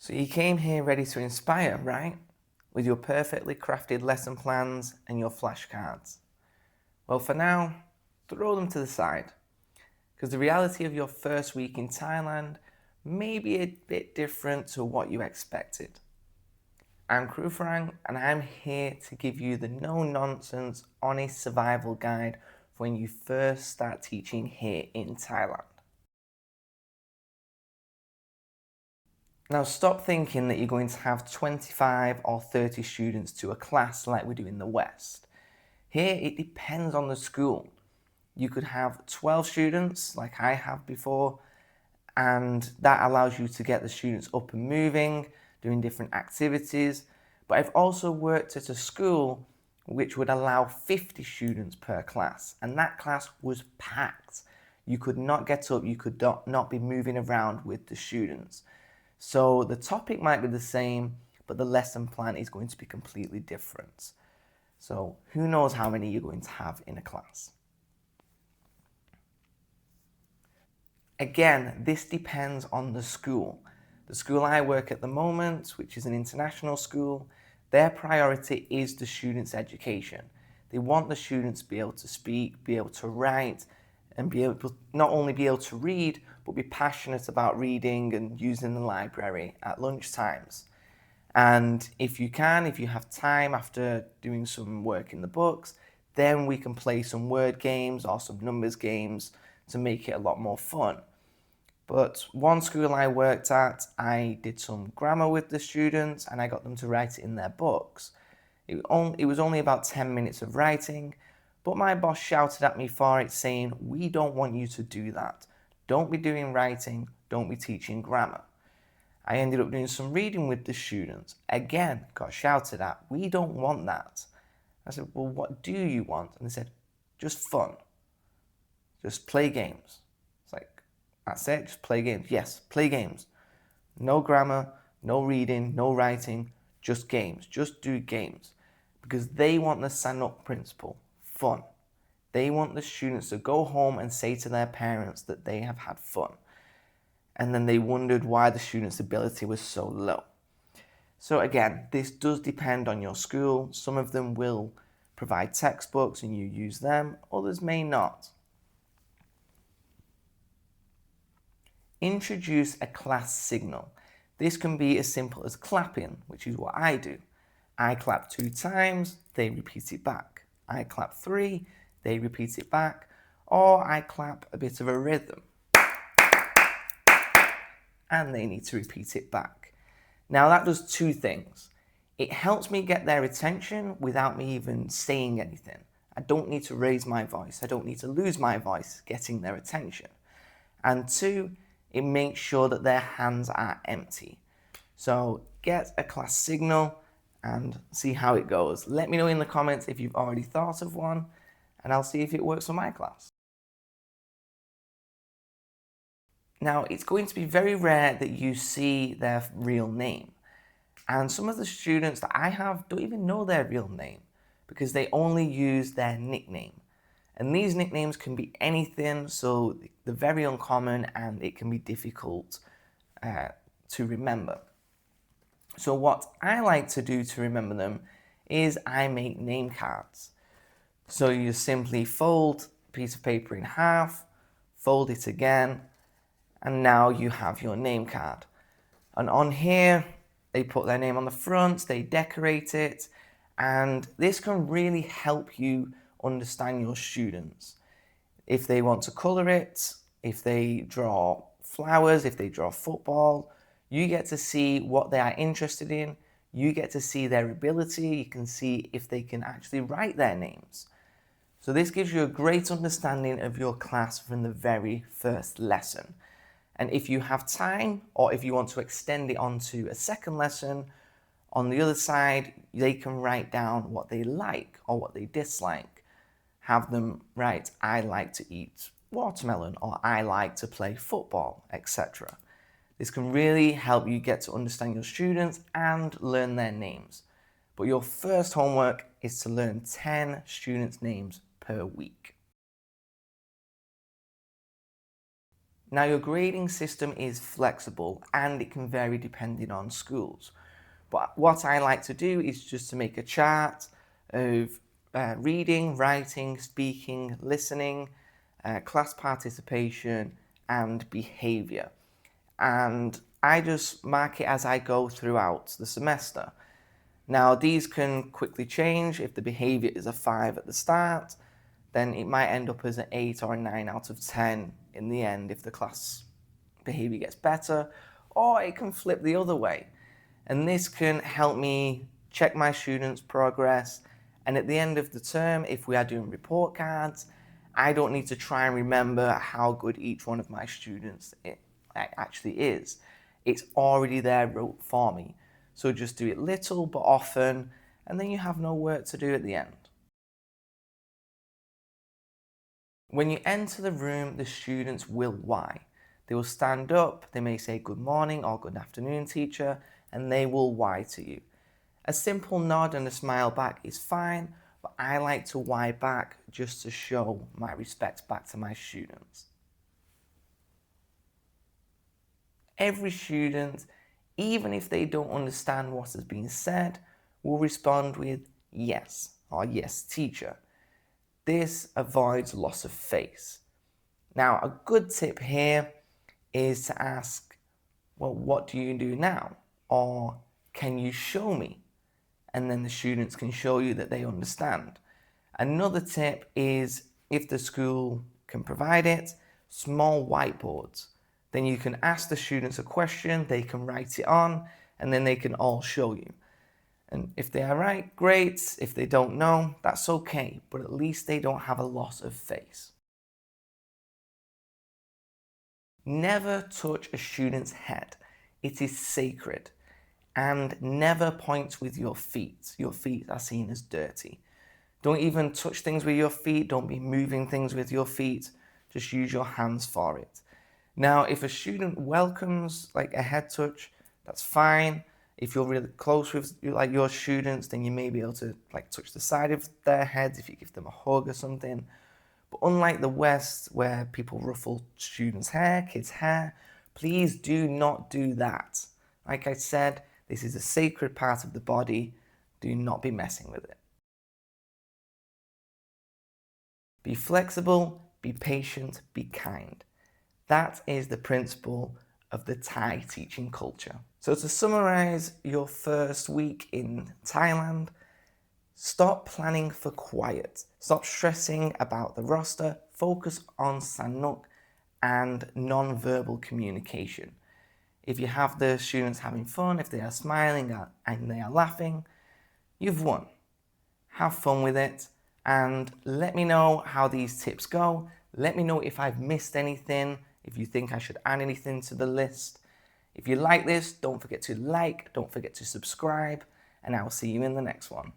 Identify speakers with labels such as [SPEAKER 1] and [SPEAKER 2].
[SPEAKER 1] So you came here ready to inspire, right? With your perfectly crafted lesson plans and your flashcards. Well, for now, throw them to the side, because the reality of your first week in Thailand may be a bit different to what you expected. I'm Krufrang, and I'm here to give you the no-nonsense, honest survival guide for when you first start teaching here in Thailand. Now stop thinking that you're going to have 25 or 30 students to a class like we do in the West. Here it depends on the school. You could have 12 students like I have before, and that allows you to get the students up and moving, doing different activities. But I've also worked at a school which would allow 50 students per class, and that class was packed. You could not get up, you could not be moving around with the students. So the topic might be the same, but the lesson plan is going to be completely different. So who knows how many you're going to have in a class. Again, this depends on the school. The school I work at the moment, which is an international school, their priority is the students' education. They want the students to be able to speak, be able to write, and be able not only be able to read, but be passionate about reading and using the library at lunch times. And if you have time after doing some work in the books, then we can play some word games or some numbers games to make it a lot more fun. But one school I worked at, I did some grammar with the students and I got them to write it in their books. It was only about 10 minutes of writing, but my boss shouted at me for it, saying, "We don't want you to do that. Don't be doing writing, don't be teaching grammar." I ended up doing some reading with the students. Again, got shouted at. "We don't want that." I said, "Well, what do you want?" And they said, "Just fun. Just play games." It's like, "That's it, just play games." "Yes, play games. No grammar, no reading, no writing, just games. Just do games." Because they want the Sanok principle, fun. They want the students to go home and say to their parents that they have had fun. And then they wondered why the students' ability was so low. So again, this does depend on your school. Some of them will provide textbooks and you use them, others may not. Introduce a class signal. This can be as simple as clapping, which is what I do. I clap 2 times, they repeat it back. I clap 3, they repeat it back. Or I clap a bit of a rhythm, and they need to repeat it back. Now that does 2 things. It helps me get their attention without me even saying anything. I don't need to raise my voice. I don't need to lose my voice getting their attention. And 2, it makes sure that their hands are empty. So get a class signal and see how it goes. Let me know in the comments if you've already thought of one, and I'll see if it works for my class. Now, it's going to be very rare that you see their real name. And some of the students that I have don't even know their real name because they only use their nickname. And these nicknames can be anything, so they're very uncommon and it can be difficult to remember. So what I like to do to remember them is I make name cards. So you simply fold a piece of paper in half, fold it again, and now you have your name card. And on here, they put their name on the front, they decorate it, and this can really help you understand your students. If they want to colour it, if they draw flowers, if they draw football, you get to see what they are interested in, you get to see their ability, you can see if they can actually write their names. So this gives you a great understanding of your class from the very first lesson. And if you have time, or if you want to extend it onto a second lesson, on the other side, they can write down what they like or what they dislike. Have them write, "I like to eat watermelon," or "I like to play football," etc. This can really help you get to understand your students and learn their names. But your first homework is to learn 10 students' names per week. Now, your grading system is flexible and it can vary depending on schools. But what I like to do is just to make a chart of reading, writing, speaking, listening, class participation, and behaviour. And I just mark it as I go throughout the semester. Now, these can quickly change. If the behaviour is a 5 at the start, then it might end up as an 8 or a 9 out of 10 in the end if the class behaviour gets better, or it can flip the other way. And this can help me check my students' progress. And at the end of the term, if we are doing report cards, I don't need to try and remember how good each one of my students actually is. It's already there wrote for me. So just do it little but often, and then you have no work to do at the end. When you enter the room, the students will why. They will stand up, they may say good morning or good afternoon, teacher, and they will why to you. A simple nod and a smile back is fine, but I like to why back just to show my respect back to my students. Every student, even if they don't understand what has been said, will respond with yes or yes, teacher. This avoids loss of face. Now, a good tip here is to ask, well, what do you do now? Or can you show me? And then the students can show you that they understand. Another tip is, if the school can provide it, small whiteboards. Then you can ask the students a question, they can write it on, and then they can all show you. And if they are right, great. If they don't know, that's okay, but at least they don't have a loss of face. Never touch a student's head. It is sacred. And never point with your feet. Your feet are seen as dirty. Don't even touch things with your feet. Don't be moving things with your feet. Just use your hands for it. Now, if a student welcomes like a head touch, that's fine. If you're really close with like your students, then you may be able to like touch the side of their heads if you give them a hug or something. But unlike the West, where people ruffle students' hair, kids' hair, please do not do that. Like I said, this is a sacred part of the body. Do not be messing with it. Be flexible, be patient, be kind. That is the principle of the Thai teaching culture. So to summarize your first week in Thailand, stop planning for quiet. Stop stressing about the roster. Focus on Sanuk and non-verbal communication. If you have the students having fun, if they are smiling and they are laughing, you've won. Have fun with it and let me know how these tips go. Let me know if I've missed anything, if you think I should add anything to the list. If you like this, don't forget to like, don't forget to subscribe, and I will see you in the next one.